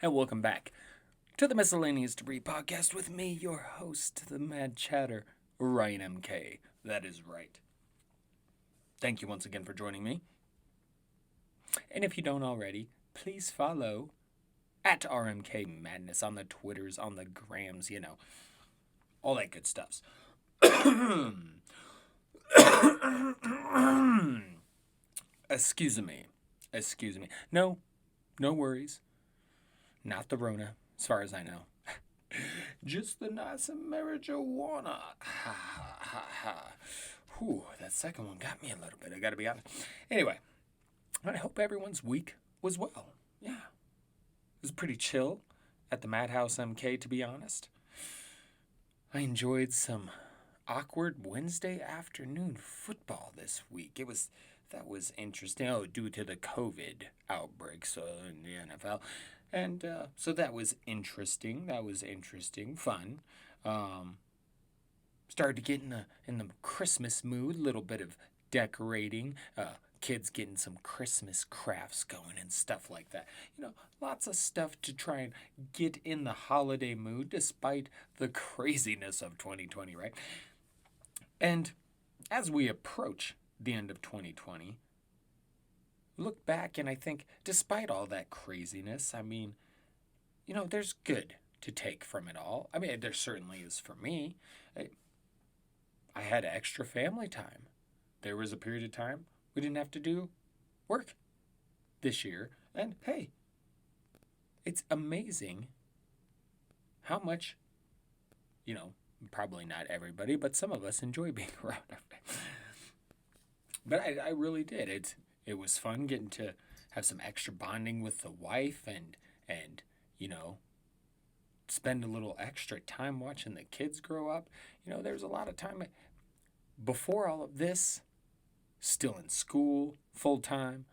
and welcome back to the Miscellaneous Debris Podcast with me, your host, the Mad Chatter, Ryan MK. That is right. Thank you once again for joining me. And if you don't already, please follow at RMK Madness on the Twitters, on the Grams, all that good stuff. Excuse me. No worries. Not the Rona, as far as I know. Just the nice marijuana. Ha ha ha ha. Whew, that second one got me a little bit, I gotta be honest. Anyway, I hope everyone's week was well. Yeah. It was pretty chill at the Madhouse MK, to be honest. I enjoyed some awkward Wednesday afternoon football this week. That was interesting. Oh, due to the COVID outbreak, so in the NFL. And so that was interesting. Fun. Started to get in the Christmas mood. A little bit of decorating. Kids getting some Christmas crafts going and stuff like that. Lots of stuff to try and get in the holiday mood despite the craziness of 2020, right? And as we approach the end of 2020, look back and I think, despite all that craziness, there's good to take from it all. There certainly is for me. I had extra family time. There was a period of time we didn't have to do work this year. And hey, it's amazing how much, probably not everybody, but some of us enjoy being around everybody. But I really did. It was fun getting to have some extra bonding with the wife and spend a little extra time watching the kids grow up. There was a lot of time before all of this, still in school full-time,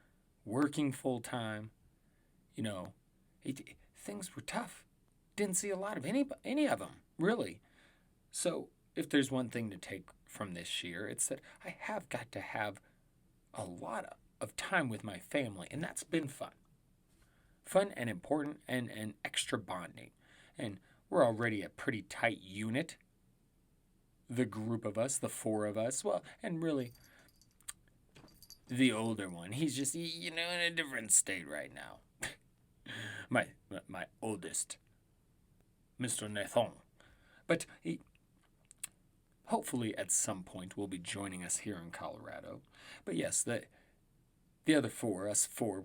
working full-time. Things were tough. Didn't see a lot of any of them, really. So if there's one thing to take from this year, it's that I have got to have a lot of time with my family, and that's been fun. Fun and important and extra bonding. And we're already a pretty tight unit. The group of us, the four of us, well, and really the older one, he's just, in a different state right now. my oldest, Mr. Nathan. But he hopefully at some point will be joining us here in Colorado. But yes, the other us four,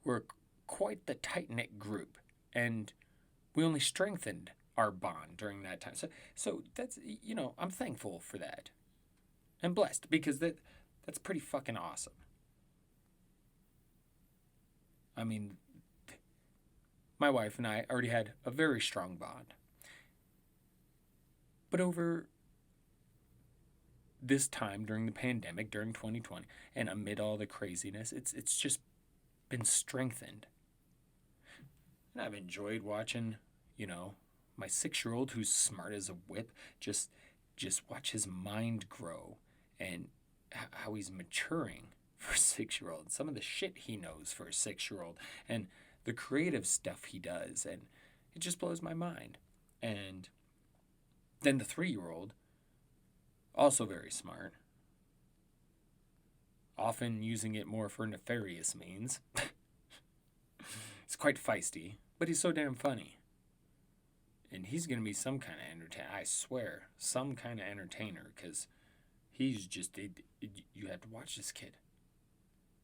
we're quite the tight-knit group, and we only strengthened our bond during that time. So that's, I'm thankful for that. And blessed, because that's pretty fucking awesome. My wife and I already had a very strong bond. But over this time during the pandemic, during 2020, and amid all the craziness, it's just been strengthened. And I've enjoyed watching, my 6-year-old, who's smart as a whip, just watch his mind grow and how he's maturing for a 6-year-old. Some of the shit he knows for a 6-year-old and the creative stuff he does, and it just blows my mind. And then the 3-year-old, also very smart, often using it more for nefarious means. He's quite feisty, but he's so damn funny. And he's going to be some kind of entertainer, I swear, some kind of entertainer, because he's just, you have to watch this kid.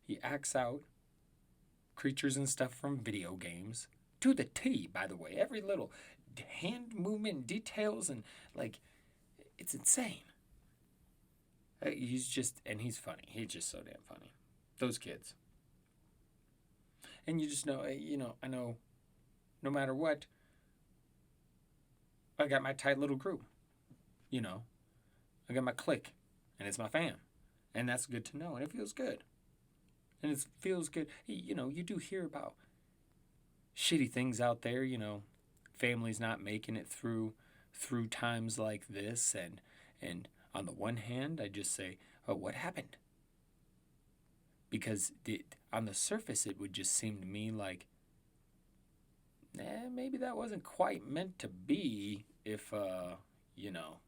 He acts out creatures and stuff from video games, to the T, by the way. Every little hand movement, details, and, it's insane. He's funny. He's just so damn funny. Those kids. And you just know, I know, no matter what, I got my tight little group. I got my clique, and it's my fam. And that's good to know, and it feels good. And it feels good. You do hear about shitty things out there, families not making it through times like this, and on the one hand, I just say, oh, what happened? Because on the surface, it would just seem to me like maybe that wasn't quite meant to be if, you know,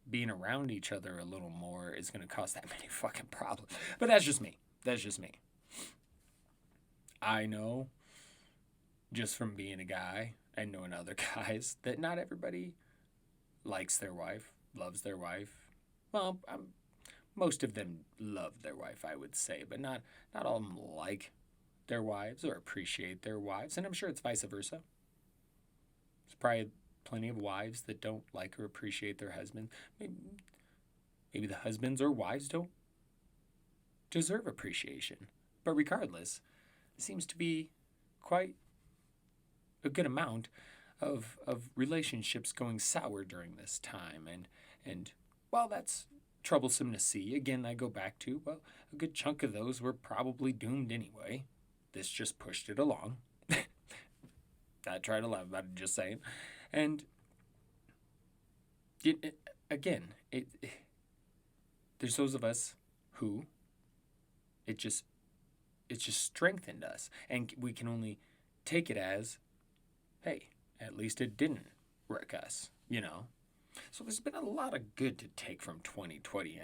being around each other a little more is going to cause that many fucking problems. But that's just me. That's just me. I know just from being a guy and knowing other guys that not everybody likes their wife, loves their wife. Well, most of them love their wife, I would say, but not all of them like their wives or appreciate their wives, and I'm sure it's vice versa. There's probably plenty of wives that don't like or appreciate their husbands. Maybe the husbands or wives don't deserve appreciation. But regardless, it seems to be quite a good amount of relationships going sour during this time. And while that's troublesome to see, again, I go back to, well, a good chunk of those were probably doomed anyway. This just pushed it along. I try to laugh about it, just saying. And again, there's those of us who it just strengthened us, and we can only take it as, hey, at least it didn't wreck us, you know. So there's been a lot of good to take from 2020,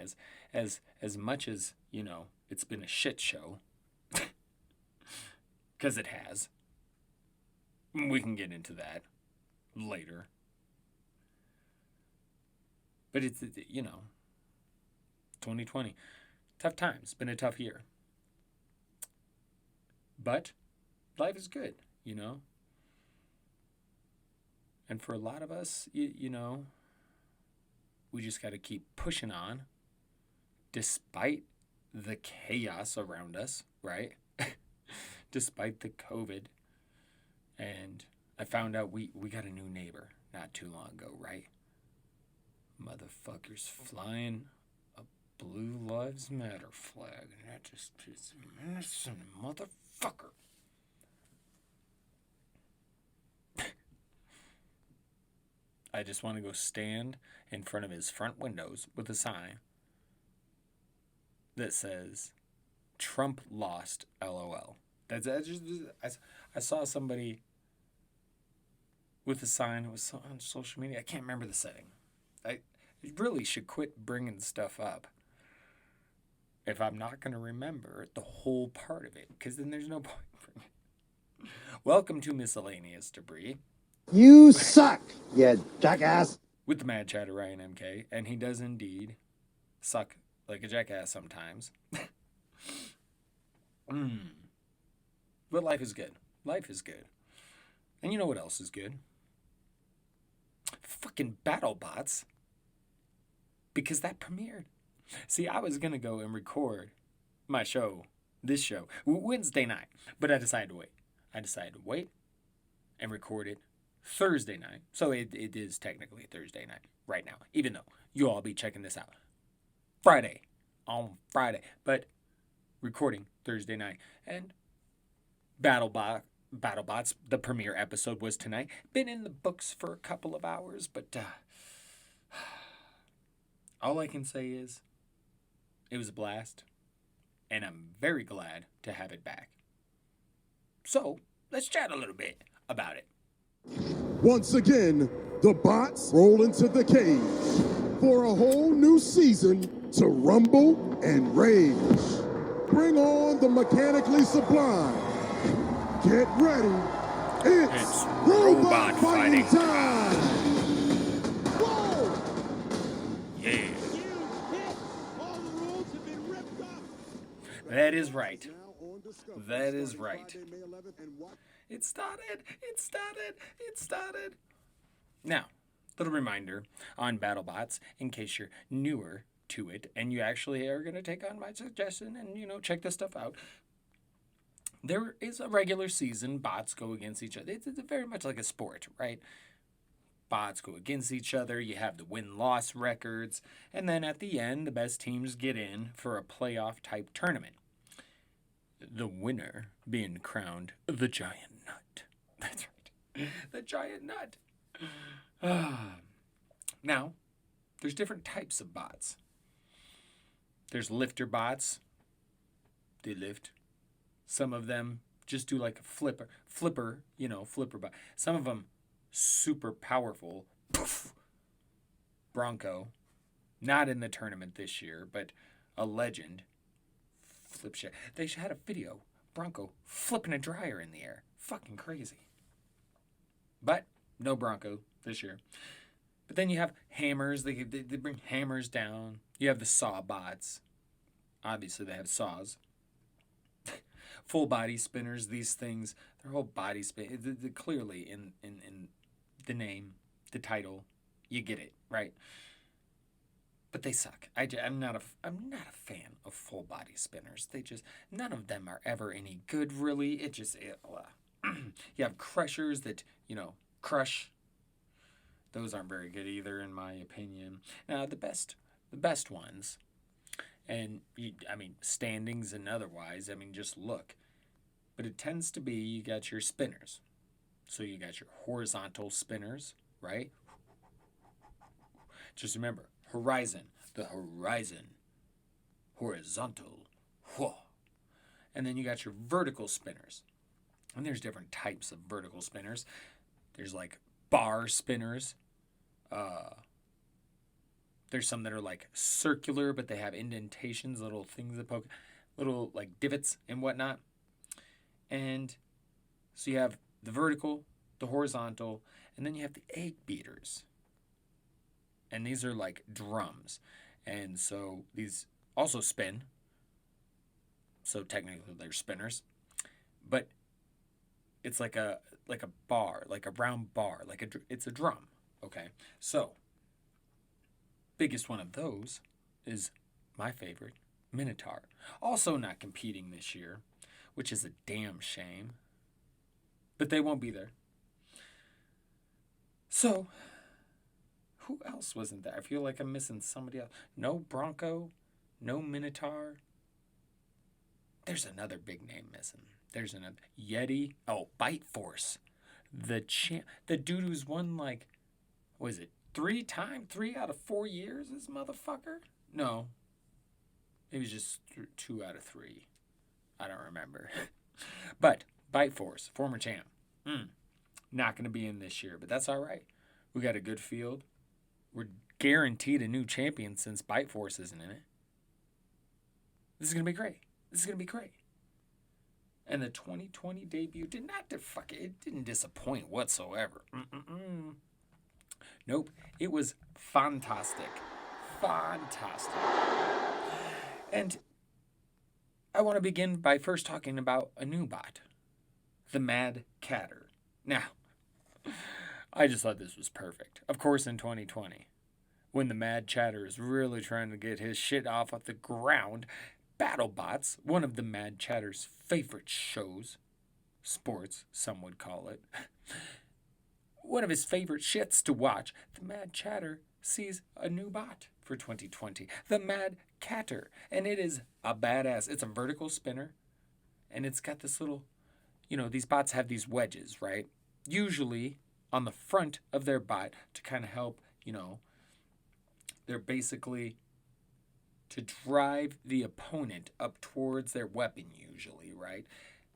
as much as, you know, it's been a shit show, because it has. We can get into that later. But it's, you know, 2020, tough times, been a tough year. But life is good, you know. And for a lot of us, you know, we just got to keep pushing on despite the chaos around us, right? Despite the COVID. And I found out we got a new neighbor not too long ago, right? Motherfuckers flying a Blue Lives Matter flag. And that just is an innocent motherfucker. I just want to go stand in front of his front windows with a sign that says, Trump lost, LOL. I saw somebody with a sign. It was on social media. I can't remember the setting. I really should quit bringing stuff up if I'm not going to remember the whole part of it, because then there's no point bringing it. Welcome to Miscellaneous Debris. You suck, you jackass. With the Mad Chatter Ryan MK, and he does indeed suck like a jackass sometimes. But life is good. Life is good. And you know what else is good? Fucking BattleBots. Because that premiered. See, I was going to go and record my show, this show, Wednesday night. But I decided to wait. And record it Thursday night. So it is technically Thursday night right now, even though you'll all be checking this out on Friday. But recording Thursday night. And BattleBots, the premiere episode was tonight. Been in the books for a couple of hours, but all I can say is it was a blast, and I'm very glad to have it back. So let's chat a little bit about it. Once again, the bots roll into the cage for a whole new season to rumble and rage. Bring on the mechanically sublime. Get ready. It's robot fighting time. Whoa! Yeah. That is right. That is right. It started. Now, little reminder on BattleBots, in case you're newer to it and you actually are going to take on my suggestion and, you know, check this stuff out. There is a regular season. Bots go against each other. It's very much like a sport, right? Bots go against each other. You have the win-loss records. And then at the end, the best teams get in for a playoff-type tournament. The winner being crowned the Giant Nut. That's right. The Giant Nut. Now, there's different types of bots. There's lifter bots. They lift. Some of them Just do like a flipper, flipper. But some of them super powerful. Poof, Bronco, not in the tournament this year, but a legend. Flip shit. They had a video. Bronco flipping a dryer in the air. Fucking crazy. But no Bronco this year. But then you have hammers. They bring hammers down. You have the saw bots. Obviously, they have saws. Full body spinners. These things, their whole body spin. Clearly in the name, the title, you get it right. But they suck. I'm not a fan of full body spinners. None of them are ever any good. Really, you have crushers that crush. Those aren't very good either, in my opinion. Now the best ones, and standings and otherwise. Just look. But it tends to be you got your spinners. So you got your horizontal spinners, right? Just remember, the horizon, horizontal, whoa. And then you got your vertical spinners. And there's different types of vertical spinners. There's like bar spinners. There's some that are like circular, but they have indentations, little things that poke, little like divots and whatnot. And so you have the vertical, the horizontal, and then you have the egg beaters. And these are like drums. And so these also spin. So technically they're spinners. But it's like a bar, like a round bar, it's a drum. Okay. So biggest one of those is my favorite, Minotaur. Also not competing this year, which is a damn shame. But they won't be there. So who else wasn't there? I feel like I'm missing somebody else. No Bronco, no Minotaur. There's another big name missing. There's another Yeti. Oh, Bite Force. The dude who's won like, was it 3 out of 4 years? This motherfucker? No, it was just 2 out of 3. I don't remember. But Bite Force, former champ. Not going to be in this year, but that's all right. We got a good field. We're guaranteed a new champion since Bite Force isn't in it. This is going to be great. And the 2020 debut it didn't disappoint whatsoever. Nope. It was fantastic. And I want to begin by first talking about a new bot, the Mad Catter. Now, I just thought this was perfect. Of course, in 2020, when the Mad Chatter is really trying to get his shit off the ground, BattleBots, one of the Mad Chatter's favorite shows, sports, some would call it, one of his favorite shits to watch, the Mad Chatter sees a new bot for 2020, the Mad Catter, and it is a badass. It's a vertical spinner, and it's got this little, these bots have these wedges, right? Usually on the front of their bot to kind of help, they're basically to drive the opponent up towards their weapon usually, right?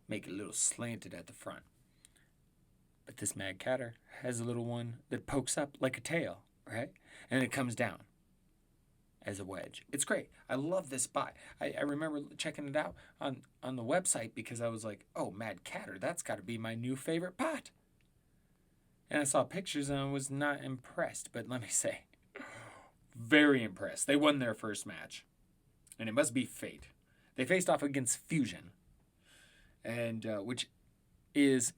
Make it a little slanted at the front. But this Mad Catter has a little one that pokes up like a tail, right? And it comes down as a wedge. It's great. I love this bot. I remember checking it out on the website because I was like, oh, Mad Catter, that's got to be my new favorite bot. And I saw pictures and I was not impressed. But let me say, very impressed. They won their first match. And it must be fate. They faced off against Fusion. And which is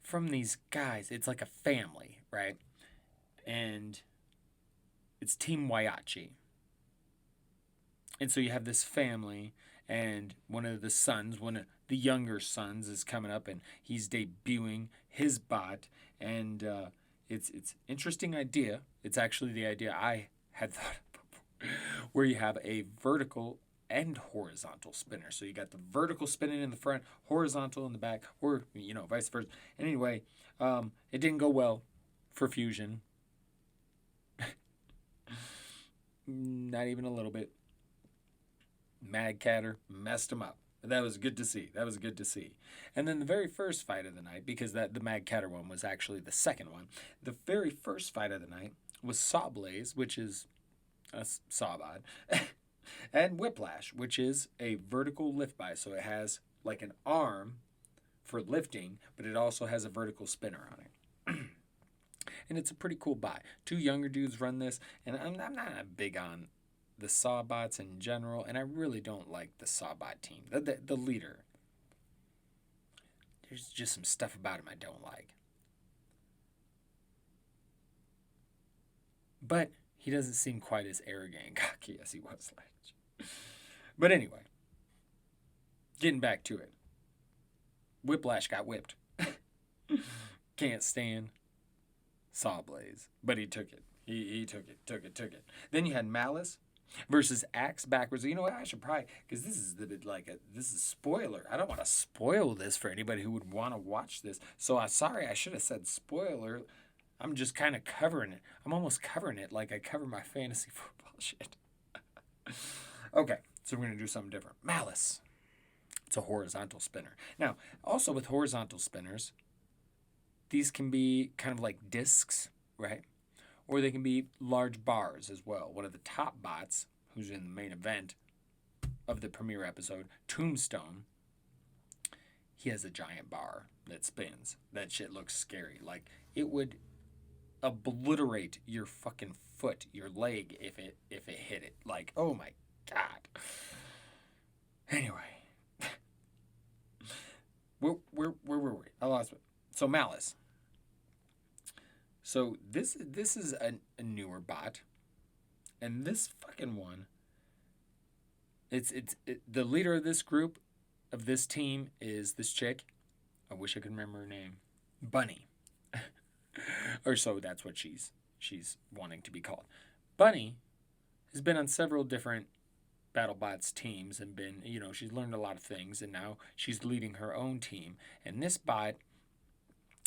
from these guys. It's like a family, right? And it's Team Waiachi. And so you have this family, and one of the younger sons is coming up, and he's debuting his bot, and it's interesting idea. It's actually the idea I had thought of before, where you have a vertical and horizontal spinner. So you got the vertical spinning in the front, horizontal in the back, or vice versa. And anyway, it didn't go well for Fusion. Not even a little bit. Mad Catter messed him up. That was good to see. That was good to see. And then the very first fight of the night, because the Mad Catter one was actually the second one, the very first fight of the night was Sawblaze, which is a sawbot, and Whiplash, which is a vertical lift by. So it has like an arm for lifting, but it also has a vertical spinner on it. And it's a pretty cool buy. Two younger dudes run this, and I'm not big on the Sawbots in general, and I really don't like the Sawbot team. The leader. There's just some stuff about him I don't like. But he doesn't seem quite as arrogant and cocky as he was last year. But anyway, getting back to it. Whiplash got whipped. Can't stand Sawblaze. But he took it. He took it. Then you had Malice versus Axe backwards. You know what? I should probably, because this is this is spoiler. I don't want to spoil this for anybody who would want to watch this. So I'm sorry, I should have said spoiler. I'm just kind of covering it. I'm almost covering it like I cover my fantasy football shit. Okay, so we're going to do something different. Malice. It's a horizontal spinner. Now, also with horizontal spinners, these can be kind of like discs, right? Or they can be large bars as well. One of the top bots, who's in the main event of the premiere episode, Tombstone, he has a giant bar that spins. That shit looks scary. Like, it would obliterate your fucking foot, your leg, if it hit it. Like, oh my god. Anyway. Where were we? I lost it. So Malice. So this is a newer bot, and this fucking one. The leader of this group, of this team, is this chick. I wish I could remember her name. Bunny, or so that's what she's wanting to be called. Bunny has been on several different BattleBots teams and been, she's learned a lot of things, and now she's leading her own team. And this bot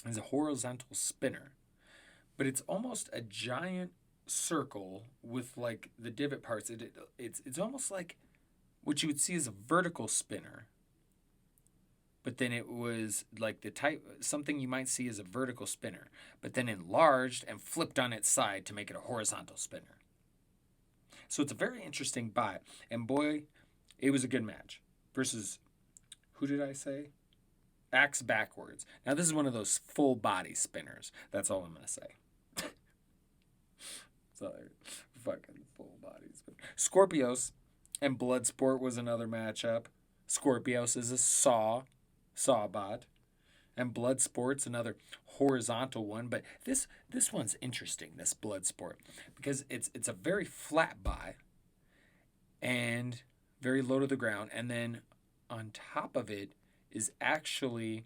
is a horizontal spinner, but it's almost a giant circle with like the divot parts. It's almost like what you would see as a vertical spinner, but then it was like the type, something you might see as a vertical spinner, but then enlarged and flipped on its side to make it a horizontal spinner. So it's a very interesting bot. And boy, it was a good match. Versus, who did I say? Axe backwards. Now this is one of those full body spinners. That's all I'm going to say. Sorry. Fucking full body spinner. Scorpios and Bloodsport was another matchup. Scorpios is a sawbot. And Bloodsport's another horizontal one, but this one's interesting, this Bloodsport, because it's a very flat buy and very low to the ground, and then on top of it is actually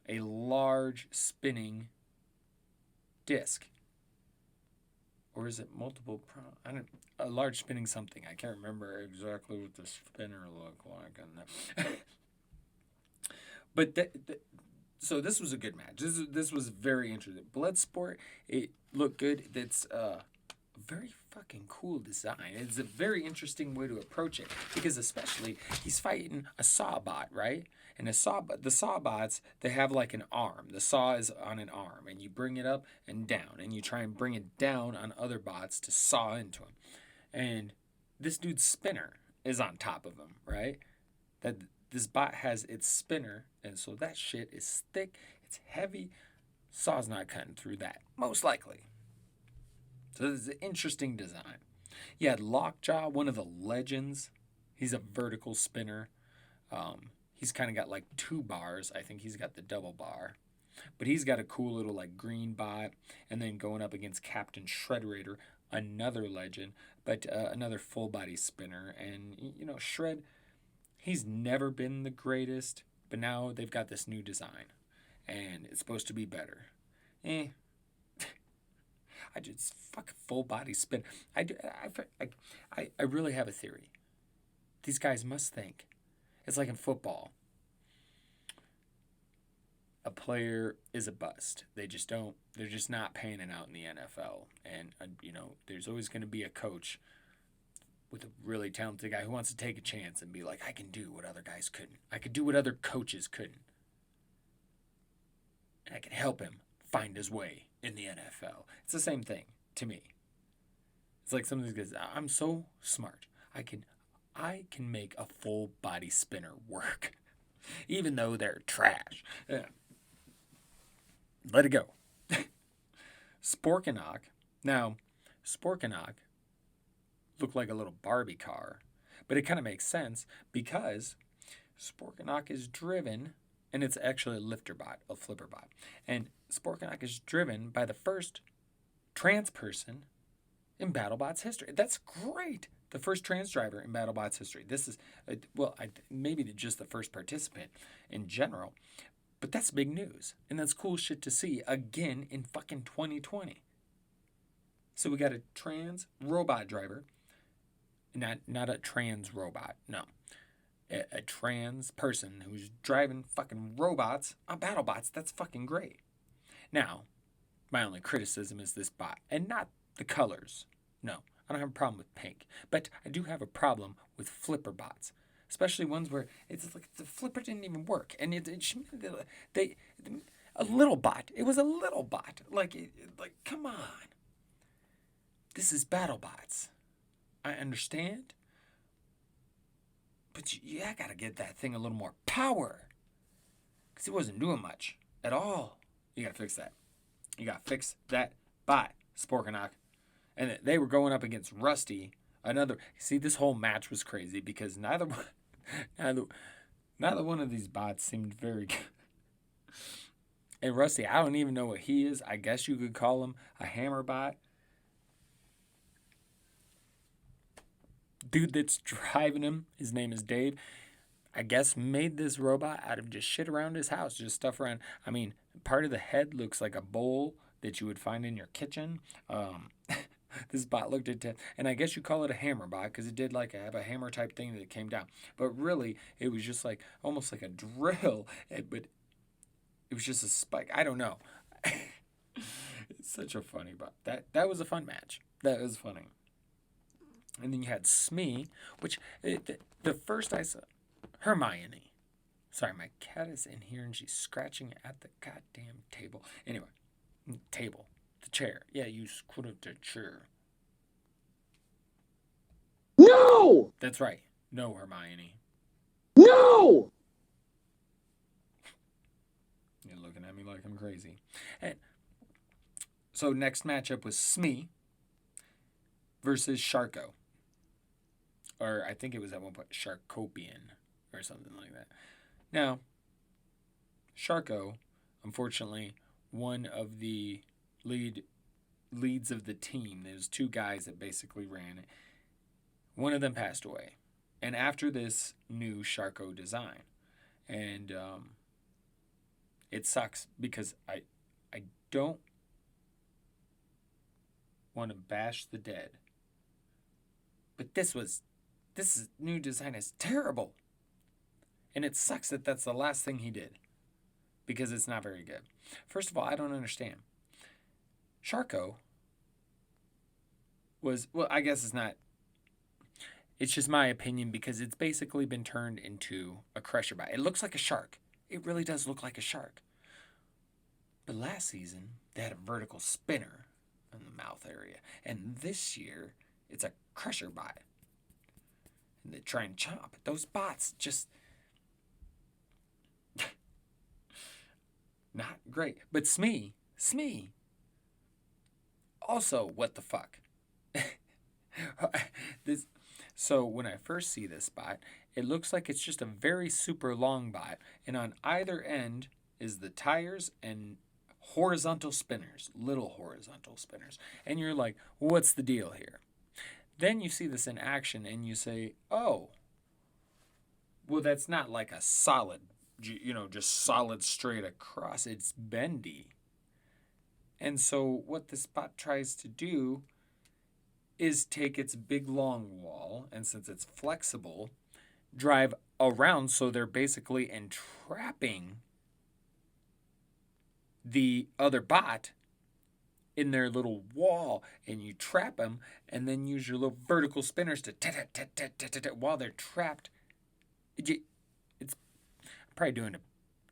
a large spinning disc. Or is it multiple? A large spinning something. I can't remember exactly what the spinner looked like. But so this was a good match. This was very interesting. Bloodsport, it looked good. It's a very fucking cool design. It's a very interesting way to approach it, because especially he's fighting a sawbot, right? And the sawbots, they have like an arm. The saw is on an arm, and you bring it up and down, and you try and bring it down on other bots to saw into him. And this dude's spinner is on top of him, right? This bot has its spinner, and so that shit is thick, it's heavy. Saw's not cutting through that, most likely. So this is an interesting design. You had Lockjaw, one of the legends. He's a vertical spinner. He's kind of got like 2 bars. I think he's got the double bar. But he's got a cool little like green bot. And then going up against Captain Shredderator, another legend, but another full body spinner. And, Shred, he's never been the greatest, but now they've got this new design, and it's supposed to be better. I just fucking full body spin. I really have a theory. These guys must think it's like in football. A player is a bust. They're just not panning out in the NFL. And, there's always going to be a coach with a really talented guy who wants to take a chance and be like, I can do what other guys couldn't. I could do what other coaches couldn't. And I can help him find his way in the NFL. It's the same thing to me. It's like some of these guys, I'm so smart. I can make a full body spinner work, even though they're trash. Yeah. Let it go. Sporkanock. Now, Sporkanock looked like a little Barbie car, but it kind of makes sense because Sporkanock is driven, and it's actually a lifter bot, a flipper bot, and Sporkanock is driven by the first trans person in BattleBots history. That's great. The first trans driver in BattleBots history. This is, maybe just the first participant in general, but that's big news, and that's cool shit to see again in fucking 2020. So we got a trans robot driver, not a trans robot, no. A trans person who's driving fucking robots on BattleBots. That's fucking great. Now, my only criticism is this bot, and not the colors. No, I don't have a problem with pink, but I do have a problem with flipper bots, especially ones where it's like the flipper didn't even work, and a little bot. It was a little bot. Like come on. This is BattleBots. I understand. But I gotta get that thing a little more power. Because it wasn't doing much at all. You gotta fix that. You gotta fix that bot, Sporkanock. And they were going up against Rusty. See, this whole match was crazy because neither one of these bots seemed very good. And Rusty, I don't even know what he is. I guess you could call him a hammer bot. Dude that's driving him, his name is Dave, I guess made this robot out of just shit around his house, just stuff around. I mean, part of the head looks like a bowl that you would find in your kitchen. This bot looked at it, and I guess you call it a hammer bot because it did like have a hammer type thing that came down. But really, it was just like almost like a drill, but it was just a spike. I don't know. It's such a funny bot. That was a fun match. That was funny. And then you had Smee, which the first I saw, Hermione. Sorry, my cat is in here and she's scratching at the goddamn table. Anyway, the chair. Yeah, you screwed up the chair. No! That's right. No, Hermione. No! You're looking at me like I'm crazy. And so next matchup was Smee versus Sharko. Or I think it was at one point Sharkopian or something like that. Now, Sharko, unfortunately, one of the leads of the team. There's two guys that basically ran it. One of them passed away. And after this new Sharko design. And it sucks because I don't want to bash the dead. But this new design is terrible. And it sucks that that's the last thing he did. Because it's not very good. First of all, I don't understand. Sharko was, well, I guess it's not. It's just my opinion because it's basically been turned into a crusher bot. It looks like a shark. It really does look like a shark. But last season, they had a vertical spinner in the mouth area. And this year, it's a crusher bot. And they try and chomp. Those bots just not great. But Smee, also, what the fuck? So when I first see this bot, it looks like it's just a very super long bot. And on either end is the tires and horizontal spinners, little horizontal spinners. And you're like, what's the deal here? Then you see this in action and you say, oh, well, that's not like a solid, just solid straight across. It's bendy. And so what this bot tries to do is take its big long wall, and since it's flexible, drive around so they're basically entrapping the other bot in their little wall, and you trap them, and then use your little vertical spinners to while they're trapped. It's probably doing a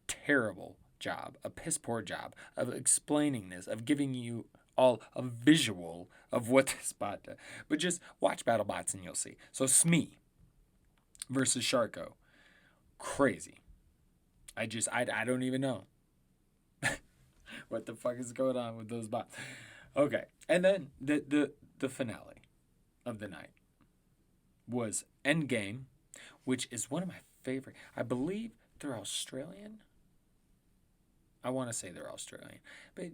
terrible job, a piss poor job of explaining this, of giving you all a visual of what this bot does. But just watch BattleBots and you'll see. So Smee versus Sharko. Crazy. I don't even know what the fuck is going on with those bots. Okay. And then the finale of the night was Endgame, which is one of my favorite. I believe they're Australian. I want to say they're Australian. But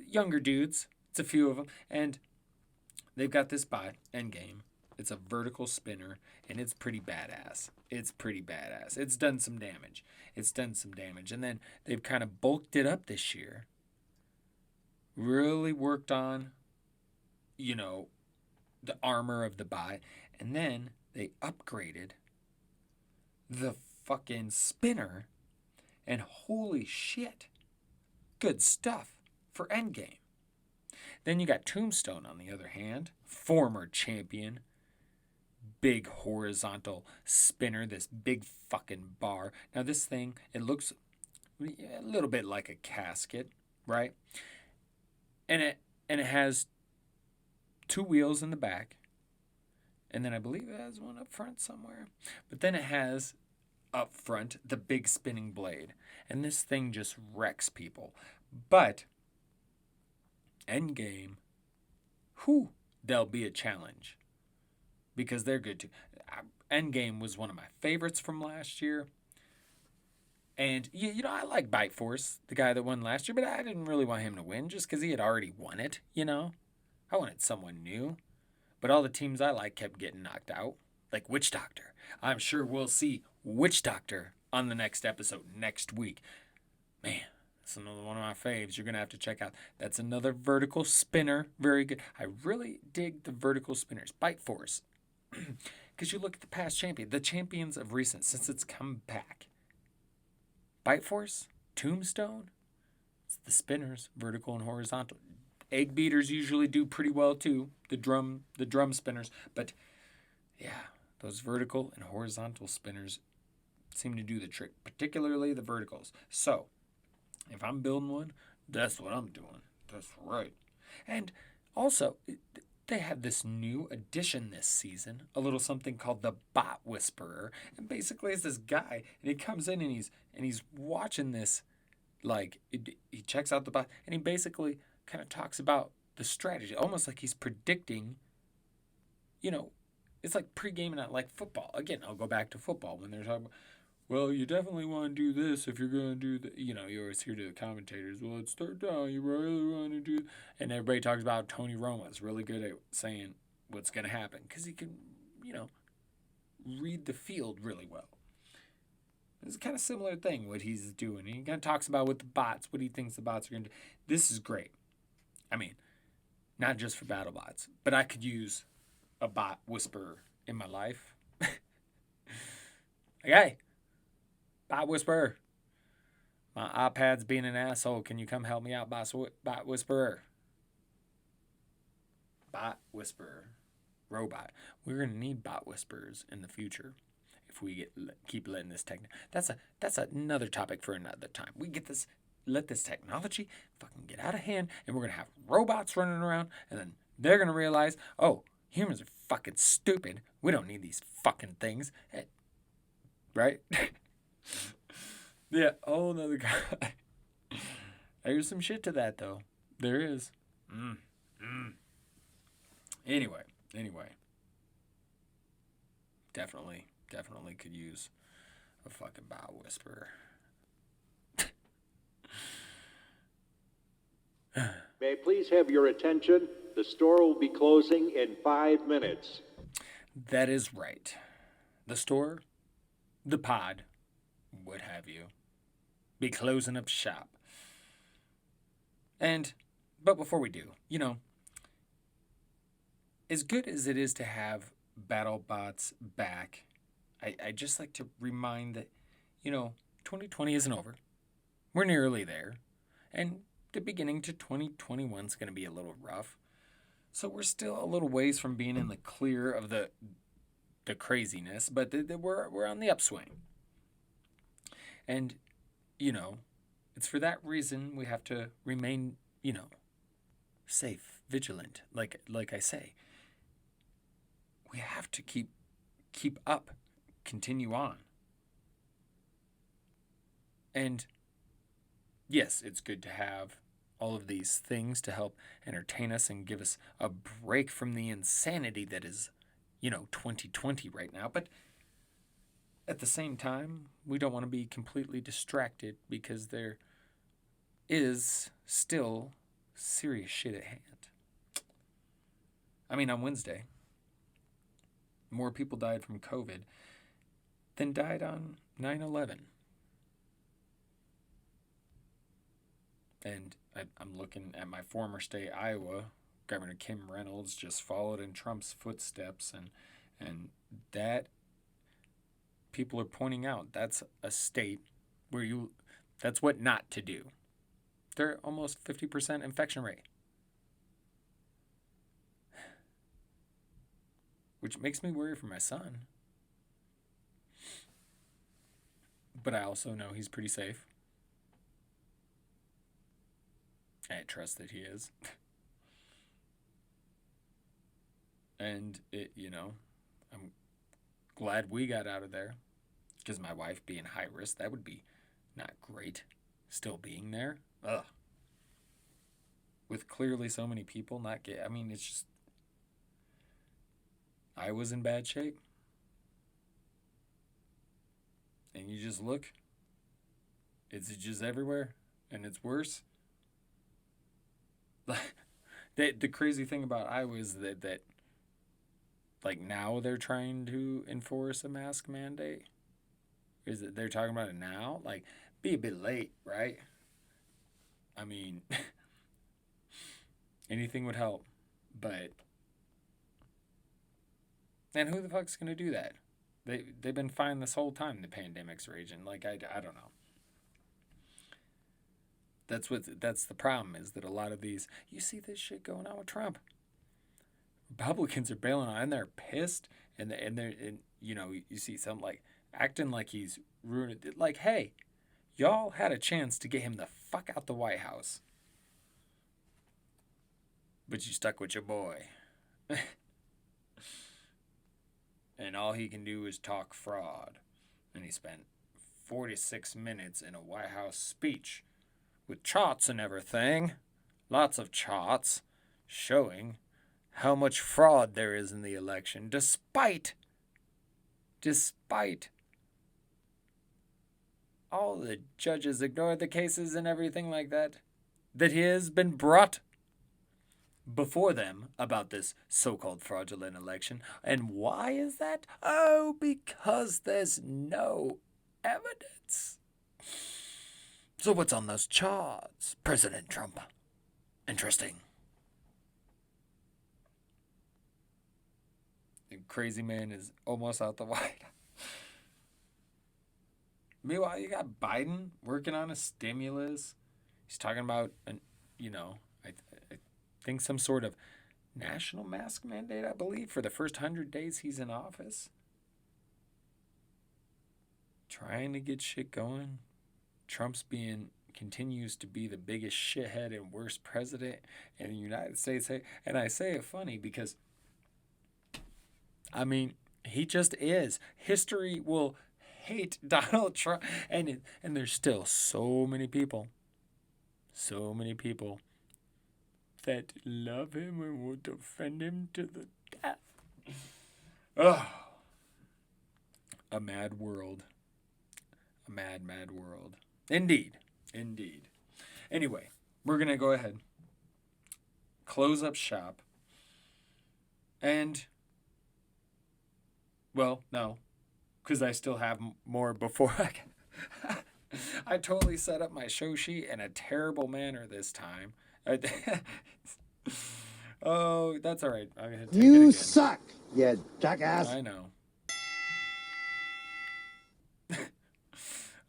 younger dudes. It's a few of them. And they've got this bot, Endgame. It's a vertical spinner, and it's pretty badass. It's done some damage. And then they've kind of bulked it up this year. Really worked on, the armor of the bot. And then they upgraded the fucking spinner. And holy shit, good stuff for Endgame. Then you got Tombstone on the other hand, former champion, big horizontal spinner, this big fucking bar. Now this thing, it looks a little bit like a casket, right? And it has two wheels in the back, and then I believe it has one up front somewhere. But then it has up front the big spinning blade, and this thing just wrecks people. But Endgame, they'll be a challenge because they're good too. Endgame was one of my favorites from last year. And, I like Bite Force, the guy that won last year, but I didn't really want him to win just because he had already won it, I wanted someone new. But all the teams I like kept getting knocked out, like Witch Doctor. I'm sure we'll see Witch Doctor on the next episode next week. Man, that's another one of my faves you're going to have to check out. That's another vertical spinner. Very good. I really dig the vertical spinners. Bite Force. Because you look at the past champion, the champions of recent, since it's come back. Bite Force, Tombstone, it's the spinners, vertical and horizontal. Egg beaters usually do pretty well too, the drum spinners. But yeah, those vertical and horizontal spinners seem to do the trick, particularly the verticals. So, if I'm building one, that's what I'm doing. That's right. And also, they have this new addition this season, a little something called the Bot Whisperer. And basically it's this guy, and he comes in and he's watching this, he checks out the bot, and he basically kind of talks about the strategy, almost like he's predicting, it's like pre-gaming at like football. Again, I'll go back to football when they're talking about, well, you definitely want to do this if you're going to do the, you always hear to the commentators, well, it's third down, you really want to do, and everybody talks about Tony Romo's really good at saying what's going to happen because he can, read the field really well. It's kind of similar thing what he's doing. He kind of talks about with the bots, what he thinks the bots are going to do. This is great. I mean, not just for BattleBots, but I could use a bot whisperer in my life. Hey, Bot Whisperer. My iPad's being an asshole. Can you come help me out, Bot Whisperer? Bot Whisperer. Robot. We're going to need Bot Whisperers in the future if we keep letting this that's another topic for another time. We let this technology fucking get out of hand, and we're going to have robots running around, and then they're going to realize, oh, humans are fucking stupid. We don't need these fucking things. Right? Yeah, whole another guy. There's some shit to that, though. There is. Anyway. Definitely could use a fucking Bot Whisperer. May I please have your attention? The store will be closing in 5 minutes. That is right. The store, the pod, what have you, be closing up shop. But before we do, as good as it is to have BattleBots back, I just like to remind that, 2020 isn't over. We're nearly there. And the beginning to 2021 is going to be a little rough. So we're still a little ways from being in the clear of the craziness, but we're on the upswing. And, you know, it's for that reason we have to remain, safe, vigilant. Like I say, we have to keep up, continue on. And yes, it's good to have all of these things to help entertain us and give us a break from the insanity that is, 2020 right now. But at the same time, we don't want to be completely distracted because there is still serious shit at hand. I mean, on Wednesday, more people died from COVID than died on 9/11. And I'm looking at my former state, Iowa. Governor Kim Reynolds just followed in Trump's footsteps, and that people are pointing out that's a state where that's what not to do. They're almost 50% infection rate, which makes me worry for my son. But I also know he's pretty safe. I trust that he is. And I'm glad we got out of there, because my wife being high risk, that would be not great. Still being there, ugh. With clearly so many people not get. I mean, it's just, I was in bad shape, and you just look, it's just everywhere, and it's worse. The crazy thing about Iowa is that like now they're trying to enforce a mask mandate. Is that they're talking about it now? Like, be a bit late, right? I mean, anything would help, but and who the fuck's gonna do that? They've been fine this whole time the pandemic's raging. Like, I don't know. That's the problem, is that a lot of these, you see this shit going on with Trump. Republicans are bailing on, and they're pissed, and you see some like acting like he's ruined it. Like, hey, y'all had a chance to get him the fuck out the White House, but you stuck with your boy. And all he can do is talk fraud. And he spent 46 minutes in a White House speech with charts and everything, lots of charts, showing how much fraud there is in the election, despite all the judges ignored the cases and everything like that has been brought before them about this so-called fraudulent election. And why is that? Oh, because there's no evidence. So what's on those charts, President Trump? Interesting. The crazy man is almost out the White House. Meanwhile, you got Biden working on a stimulus. He's talking about, I think some sort of national mask mandate, I believe, for the first 100 days he's in office. Trying to get shit going. Trump's continues to be the biggest shithead and worst president in the United States. And I say it funny because, I mean, he just is. History will hate Donald Trump. And there's still so many people that love him and will defend him to the death. Oh, a mad world. A mad, mad world. Indeed. Anyway, we're going to go ahead, close up shop, and, well, no, because I still have more before I totally set up my show sheet in a terrible manner this time. Oh, that's all right. I'm gonna take it You again. suck, you jackass. I know.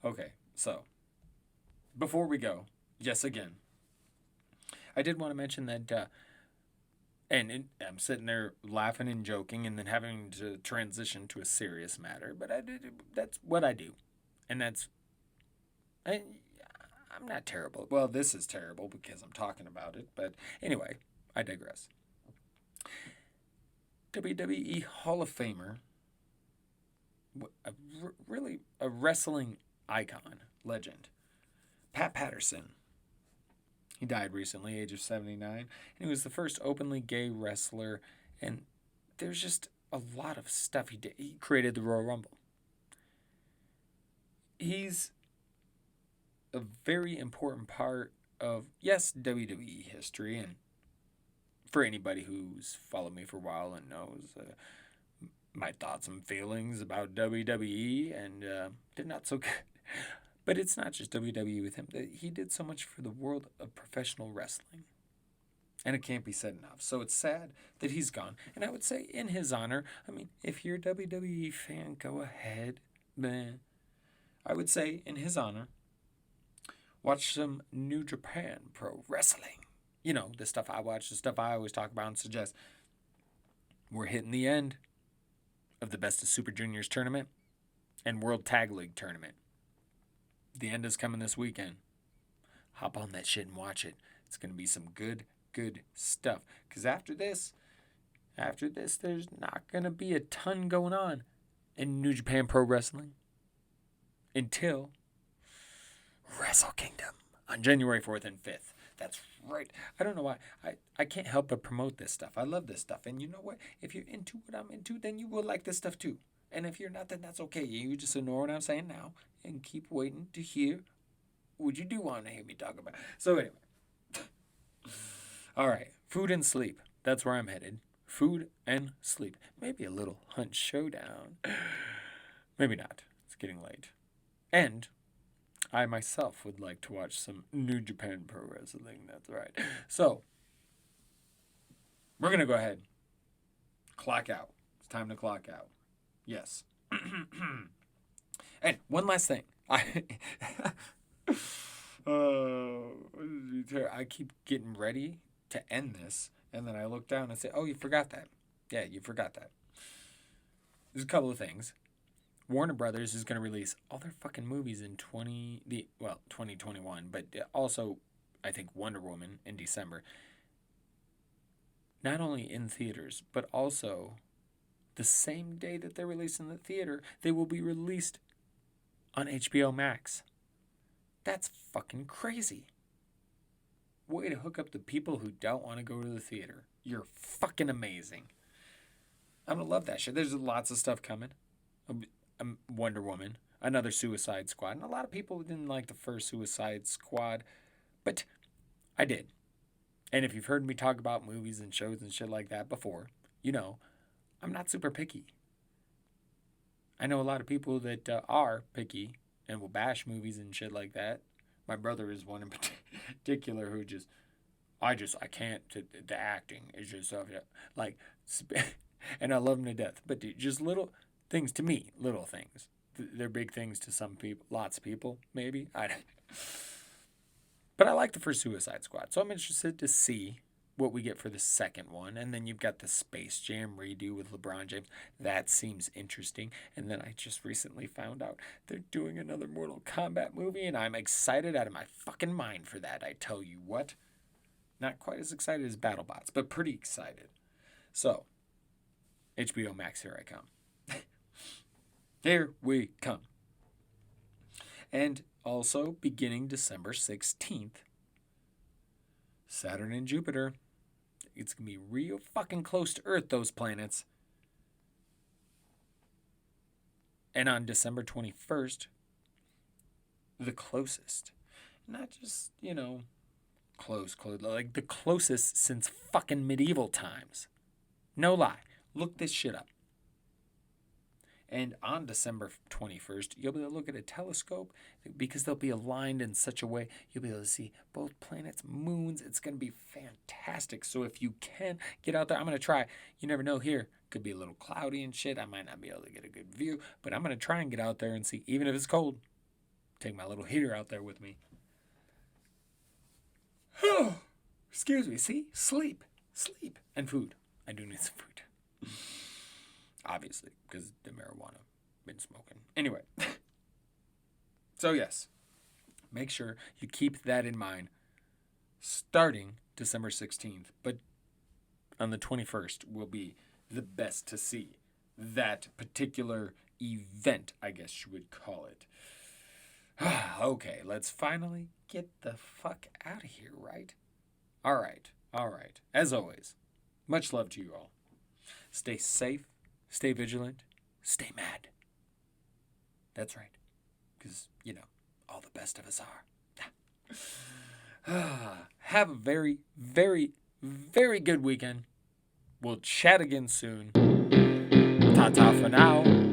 Okay, so before we go, yes, again, I did want to mention that, I'm sitting there laughing and joking and then having to transition to a serious matter, but that's what I do. And I, I'm not terrible. Well, this is terrible because I'm talking about it, but anyway, I digress. WWE Hall of Famer, really a wrestling icon, legend, Pat Patterson. He died recently, age of 79, and he was the first openly gay wrestler, and there's just a lot of stuff he did. He created the Royal Rumble. He's a very important part of, yes, WWE history, and for anybody who's followed me for a while and knows my thoughts and feelings about WWE, and they're not so good. But it's not just WWE with him. He did so much for the world of professional wrestling. And it can't be said enough. So it's sad that he's gone. And I would say in his honor, I mean, if you're a WWE fan, go ahead, man. I would say in his honor, watch some New Japan Pro Wrestling. You know, the stuff I watch, the stuff I always talk about and suggest. We're hitting the end of the Best of Super Juniors tournament and World Tag League tournament. The end is coming this weekend. Hop on that shit and watch it. It's going to be some good stuff. Because after this, there's not going to be a ton going on in New Japan Pro Wrestling until Wrestle Kingdom on January 4th and 5th. That's right. I don't know why. I can't help but promote this stuff. I love this stuff. And you know what? If you're into what I'm into, then you will like this stuff too. And if you're not, then that's okay. You just ignore what I'm saying now and keep waiting to hear what you do want to hear me talk about. So anyway. All right. Food and sleep. That's where I'm headed. Food and sleep. Maybe a little Hunt Showdown. Maybe not. It's getting late. And I myself would like to watch some New Japan Pro Wrestling. That's right. So, we're going to go ahead. Clock out. It's time to clock out. Yes. And one last thing. I keep getting ready to end this, and then I look down and say, oh, you forgot that. Yeah, you forgot that. There's a couple of things. Warner Brothers is going to release all their fucking movies in 2021, but also, I think, Wonder Woman in December. Not only in theaters, but also the same day that they're released in the theater, they will be released on HBO Max. That's fucking crazy. Way to hook up the people who don't want to go to the theater. You're fucking amazing. I'm going to love that shit. There's lots of stuff coming. Wonder Woman, another Suicide Squad. And a lot of people didn't like the first Suicide Squad, but I did. And if you've heard me talk about movies and shows and shit like that before, you know, I'm not super picky. I know a lot of people that are picky and will bash movies and shit like that. My brother is one in particular who I can't. The acting is just like, and I love him to death. But dude, just little things to me, little things. They're big things to some people, lots of people, maybe. But I like the first Suicide Squad, so I'm interested to see what we get for the second one. And then you've got the Space Jam redo with LeBron James. That seems interesting. And then I just recently found out they're doing another Mortal Kombat movie, and I'm excited out of my fucking mind for that. I tell you what. Not quite as excited as BattleBots, but pretty excited. So, HBO Max, here I come. Here we come. And also, beginning December 16th, Saturn and Jupiter. It's going to be real fucking close to Earth, those planets. And on December 21st, the closest. Not just, close, like the closest since fucking medieval times. No lie. Look this shit up. And on December 21st, you'll be able to look at a telescope because they'll be aligned in such a way you'll be able to see both planets, moons. It's going to be fantastic. So if you can get out there, I'm going to try. You never know here. Could be a little cloudy and shit. I might not be able to get a good view, but I'm going to try and get out there and see, even if it's cold. Take my little heater out there with me. Excuse me, see? Sleep. Sleep. And food. I do need some food. Obviously, because the marijuana. Been smoking. Anyway. So, yes. Make sure you keep that in mind starting December 16th. But on the 21st will be the best to see that particular event, I guess you would call it. Okay, let's finally get the fuck out of here, right? All right. As always, much love to you all. Stay safe, stay vigilant, stay mad. That's right, because, all the best of us are. Have a very, very, very good weekend. We'll chat again soon. Ta-ta for now.